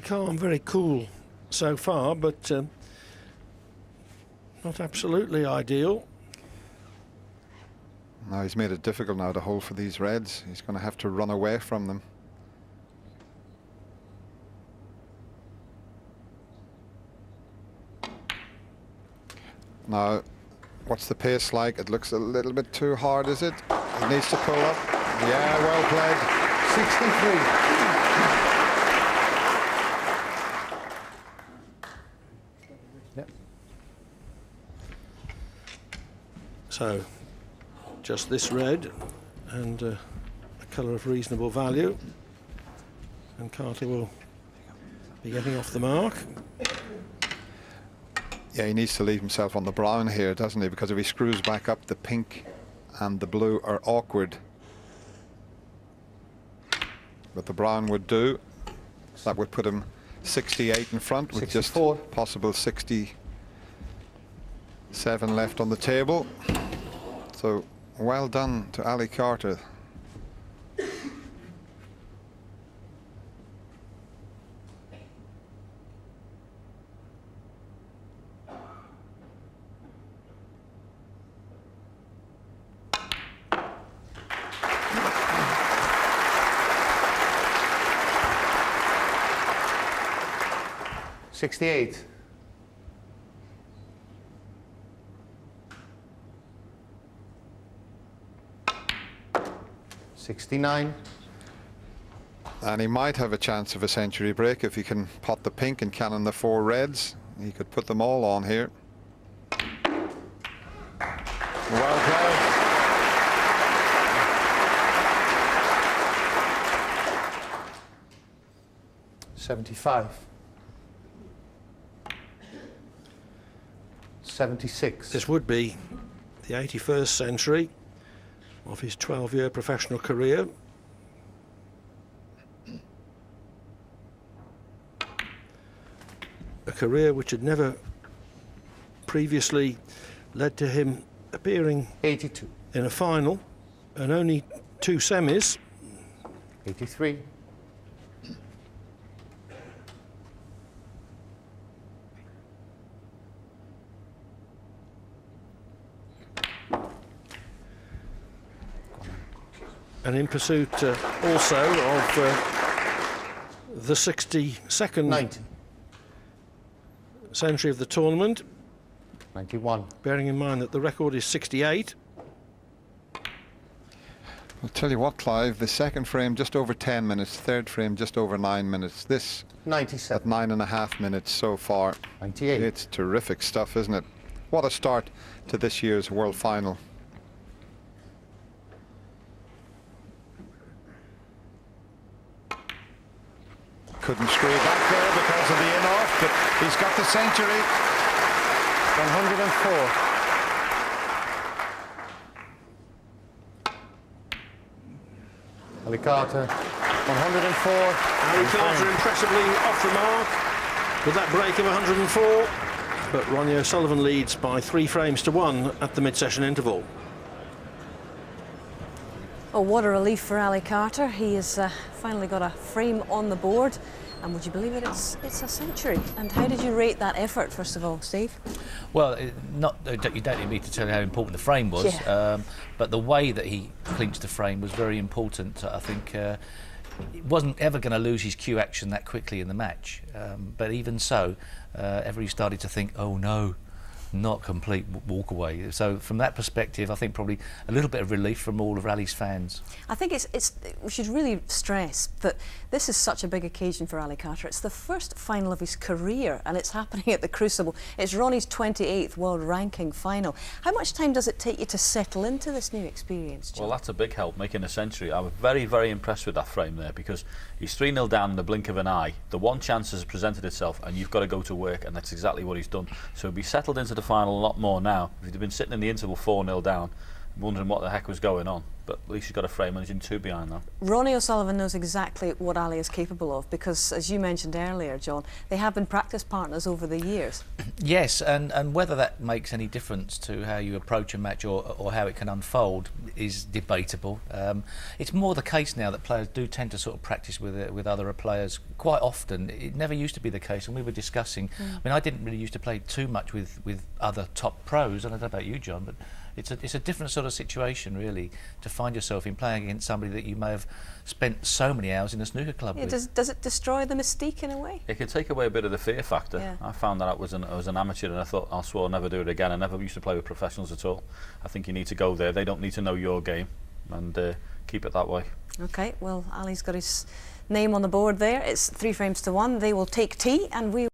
Calm, very cool so far, but not absolutely ideal. Now he's made it difficult now to hold for these reds. He's going to have to run away from them. Now, what's the pace like? It looks a little bit too hard, is it? He needs to pull up. Yeah, well played. 63. Yep. So, just this red and a colour of reasonable value. And Carter will be getting off the mark. Yeah, he needs to leave himself on the brown here, doesn't he? Because if he screws back up, the pink and the blue are awkward. But the brown would do. That would put him 68 in front with 64. Just possible 67 left on the table. So well done to Ali Carter. $68. $69. And he might have a chance of a century break if he can pot the pink and cannon the 4 reds. He could put them all on here. Well played. $75. 76. This would be the 81st century of his 12-year professional career. A career which had never previously led to him appearing 82. in a final and only 2 semis. 83. And in pursuit also of the 62nd 90. century of the tournament, 91. bearing in mind that the record is 68. I'll tell you what, Clive, the second frame just over 10 minutes, third frame just over 9 minutes. This 97. at 9.5 minutes so far. 98. It's terrific stuff, isn't it? What a start to this year's World Final. Couldn't screw back there because of the in-off, but he's got the century. 104. Ali Carter, 104. Ali Carter impressively off the mark with that break of 104. But Ronnie O'Sullivan leads by 3 frames to 1 at the mid-session interval. Oh, what a relief for Ali Carter. He has finally got a frame on the board. And would you believe it, it's a century. And how did you rate that effort, first of all, Steve? Well, you don't need me to tell you how important the frame was, Yeah. but the way that he clinched the frame was very important. I think he wasn't ever going to lose his cue action that quickly in the match, but even so, everybody started to think, oh no, not complete walk away. So from that perspective, I think probably a little bit of relief from all of Ali's fans. I think we should really stress that this is such a big occasion for Ali Carter. It's the first final of his career and it's happening at the Crucible. It's Ronnie's 28th world ranking final. How much time does it take you to settle into this new experience, John? Well, that's a big help, making a century. I was very, very impressed with that frame there because he's 3-0 down in the blink of an eye. The one chance has presented itself and you've got to go to work, and that's exactly what he's done. So he'll be settled into the final a lot more now. If he'd been sitting in the interval 4-0 down, wondering what the heck was going on. But at least he's got a frame and he's in 2 behind now. Ronnie O'Sullivan knows exactly what Ali is capable of because, as you mentioned earlier, John, they have been practice partners over the years. Yes, and whether that makes any difference to how you approach a match or how it can unfold is debatable. It's more the case now that players do tend to sort of practice with other players quite often. It never used to be the case, and we were discussing. I mean, I didn't really used to play too much with other top pros. I don't know about you, John, but it's a different sort of situation really to find yourself in playing against somebody that you may have spent so many hours in a snooker club Yeah, with. does it destroy the mystique in a way? It can take away a bit of the fear factor. Yeah. I found that I was an amateur and I thought I swore I'll never do it again. I never used to play with professionals at all. I think you need to go there. They don't need to know your game, and keep it that way. Okay, well, Ali's got his name on the board there. It's 3 frames to 1. They will take tea, and we